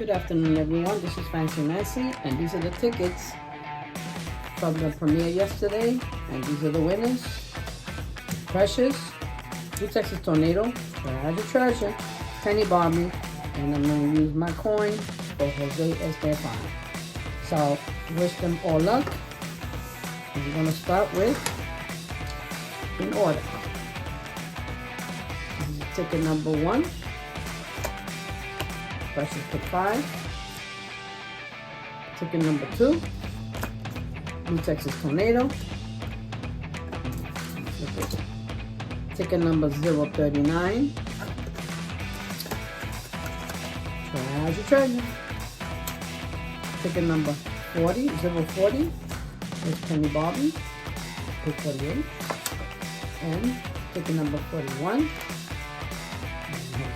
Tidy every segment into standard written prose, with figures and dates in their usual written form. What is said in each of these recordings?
Good afternoon, everyone. This is Fancy Nancy, and these are the tickets from the premiere yesterday, and these are the winners. Preshus, BlueTexasTornado, JoseEsteban, PennyBarbee, and I'm going to use my coin for JoseEsteban. So, wish them all luck. And we're going to start with, in order. This is ticket number 1. Preshus pick 5. Ticket number 2. BlueTexasTornado. Ticket number 039. How's your treasure? Ticket number 40. 040 is PennyBarbee. Pick 48. And ticket number 41.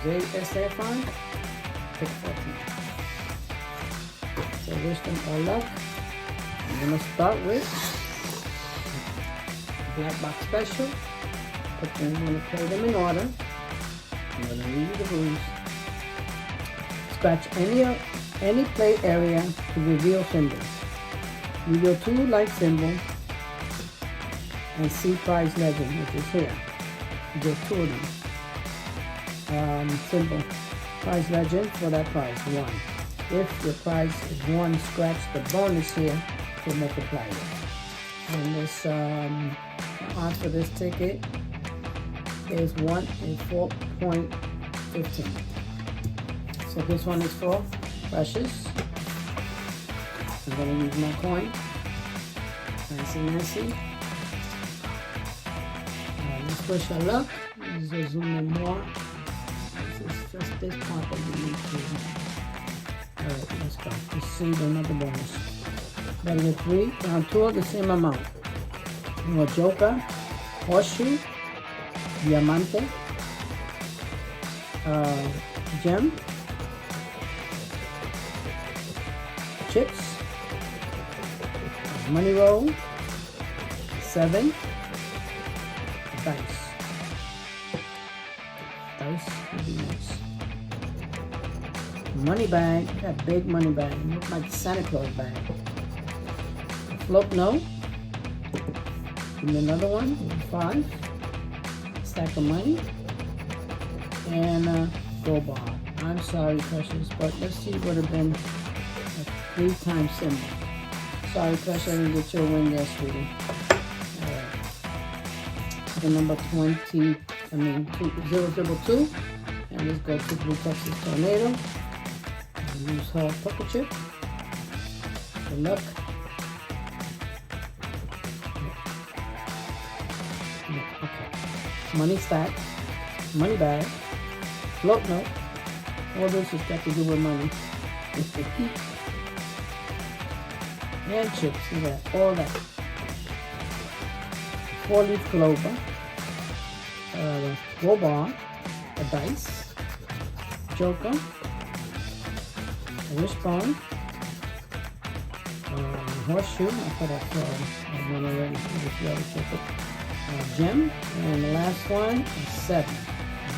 JoseEsteban. Pick 14. So wish them all luck. I'm going to start with Black Box Special. I'm going to play them in order. I'm going to read you the rules. Scratch any play area to reveal symbols. Reveal 2 light symbols and see prize legend, which is here. You get 2 of them. Symbol. Prize legend for that prize, 1. If your prize is 1, scratch the bonus here to multiply it. And this odds for this ticket is 1 in 4.15. So this one is for Preshus. I'm going to use my coin. Fancy Nancy. Let's wish her luck. Let's zoom in more. Just this part that we need to. Alright, let's go. Let's see another bonus. Better than 3. Round 2 of the same amount. You want Joker, Horseshoe, Diamante, Gem, Chips, Money Roll, 7, Dice. Dice would be nice. Money bag, that big money bag, look like Santa Claus bag. Float no. Give me another one, 5. Stack of money. And gold bar. I'm sorry, Preshus, but let's see what would have been a 3-time symbol. Sorry, Preshus, I didn't get your win there, sweetie. Alright. The number 002. And let's go to BlueTexasTornado. Use her pocket chip. Good luck. Okay. Money stack. Money bag. Float note. All this has got to do with money. And chips. Look at that. All that. 4-leaf clover. Gold bar. A dice. Joker. Wishbone, horseshoe, I thought I saw one already, gem, and the last one is 7.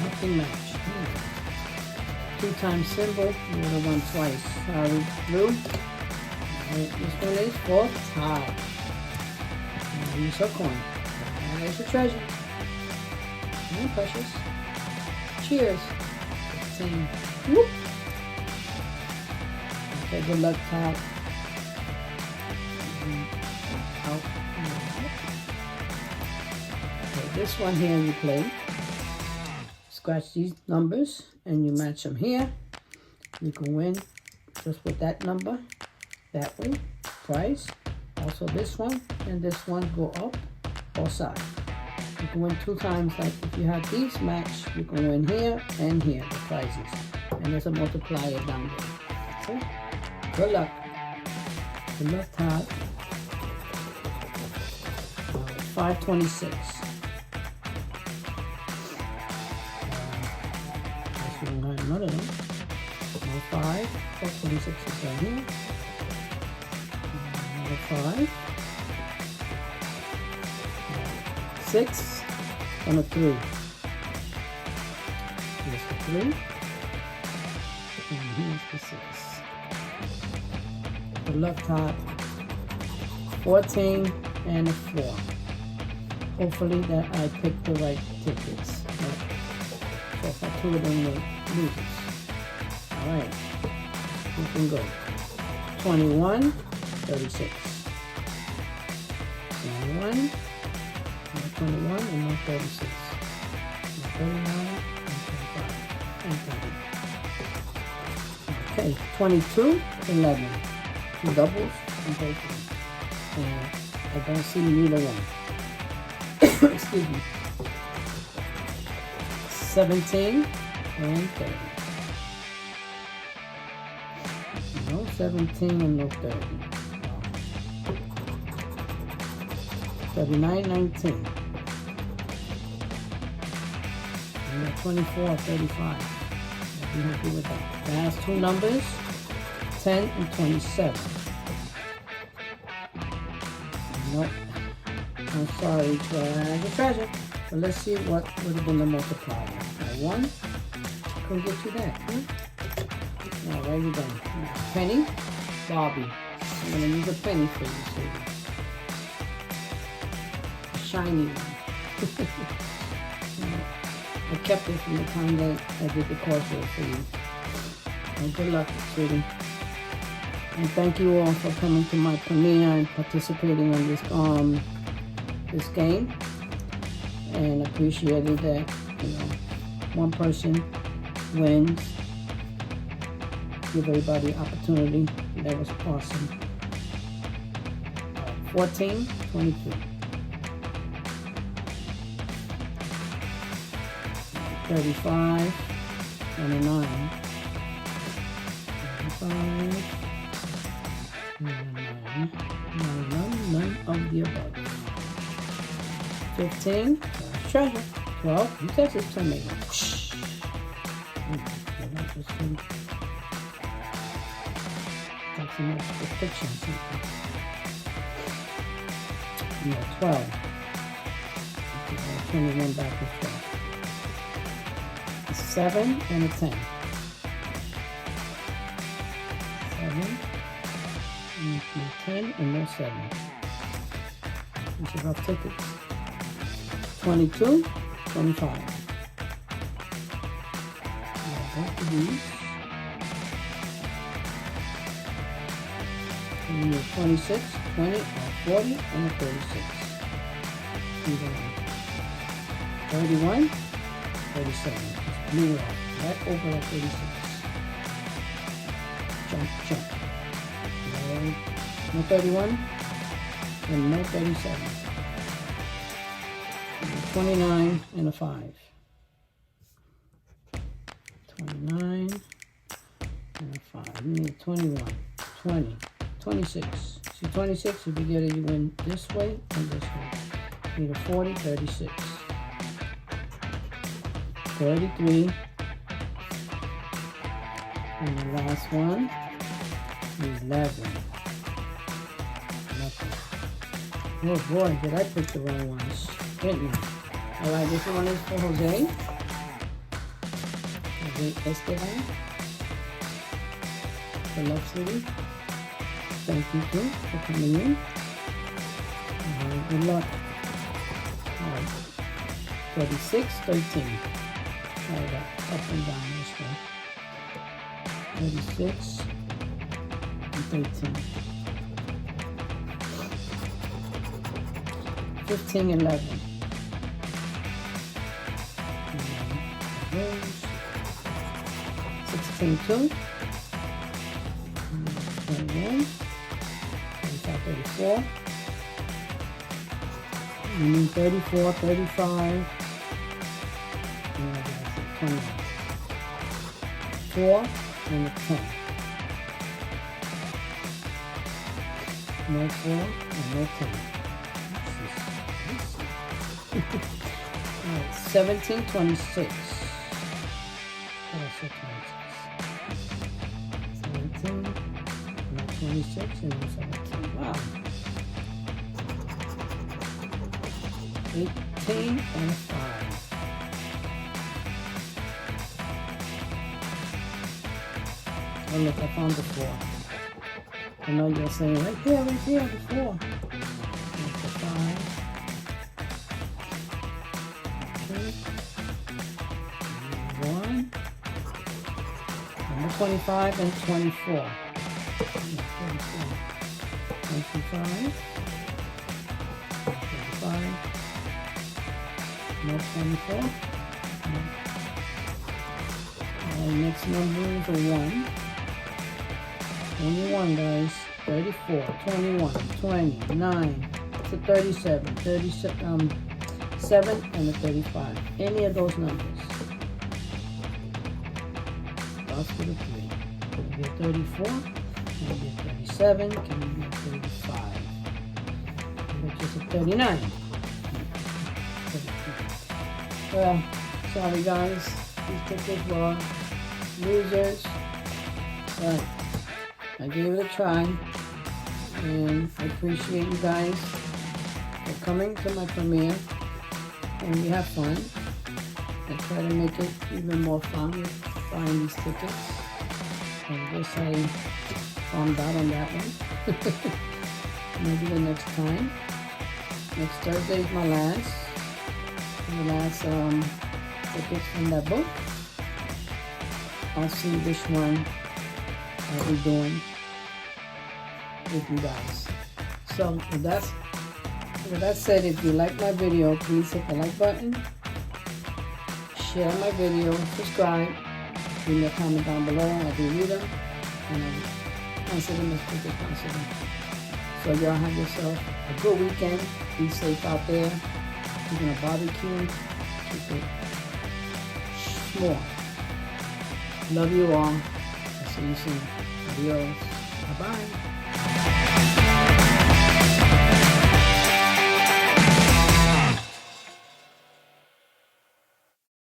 Nothing match. 2-time symbol, you would have won twice. Sorry, blue. This one is for tie. Now use her coin. And there's your treasure. And Preshus. Cheers. Sing. Whoop. Okay, good luck, Todd. Out. Okay, this one here you play. Scratch these numbers and you match them here. You can win just with that number, that way, prize. Also this one and this one go up or side. You can win 2 times, like if you have these match, you can win here and here, the prizes. And there's a multiplier down there. Okay? Good luck. Good luck, Todd. 526. I should have another one. 5. 426 is right here. 5. 6 and a 3. Here's the 3. And here's the 6. the luck top, 14 and a 4. Hopefully that I picked the right tickets. So if I two of them with losers. Alright, looking good. 21, 36. 21, no 21, and no 36. No 39, and 25, and 30. Okay, 22, 11. Two doubles and both of them. And I don't see neither one. Excuse me. 17 and 30. No 17 and no 30. 39, 19. And 24, 35. I'll be happy with that. Last two numbers, 10 and 27. Nope. I'm sorry, treasure. But let's see what would have been the multiplier. Now, 1 couldn't get you that, huh? Now, where you going? PennyBarbee. I'm going to use a penny for you, sweetie. A shiny one. I kept it from the time that I did the crossword for you. And good luck, sweetie. And thank you all for coming to my premiere and participating on this game. And appreciated that, one person wins. Give everybody opportunity. That was awesome. 14, 22. 35 and a 9. 35 and a 9. None of the above. 15, treasure. 12, BlueTexasTornado. That's some extra fiction. 12. 21 back to 12. 7 and a 10. 7 and 10 and no 7. These are rough tickets. 22, 25. Both of these. And 26, 20, a 40, and a 36. Either one. 31, 37. It's blue off. Right over at 36. Jump, jump. No 31, and no 37. 29 and a 5. 29 and a 5. You need 21, 20, 26. See 26, if you get it, you win this way and this way. You need a 40, 36. 33. And the last one is 11. Nothing. Oh boy, did I pick the wrong ones. Didn't you? Alright, this one is for Jose. Esteban. The love city. Thank you too for coming in. Alright, good luck. Alright. 36, 13. Try that up and down this way. 36 and 13. 15, 11. 16, 2. 21. 25, 34. And then 34, 35. And 21. 4 and a 10. No 4 and no 10. Alright, 17, 26. Oh, so 26. 17, no 26, and no 17. Wow. 18 and a 5. Oh look, I found the 4. I know you're saying right there, before. That's the 5. Okay. 1. Number 25 and 24. 25. 25. No 24. No. And next number is a 1. 21, guys. 34, 21, 20, 9, it's a 37, 7, and a 35. Any of those numbers. Starts with a 3. Can it be a 34? Can it be a 37? Can it be a 35? Which is a 39. Well, sorry guys. These tickets were losers. But I gave it a try. And I appreciate you guys for coming to my premiere. And we have fun. I try to make it even more fun with buying these tickets. And I guess I found out on that one. Maybe the next time. Next Thursday is my last. Tickets from that book. I'll see which one I'll be doing with you guys. So with that said, if you like my video, please hit the like button, share my video, subscribe, leave me a comment down below. I do read them and I answer them as quick as possible. So y'all have yourself a good weekend. Be safe out there. You're gonna barbecue. Keep it small. Love you all. I'll see you soon. Adios. Bye bye.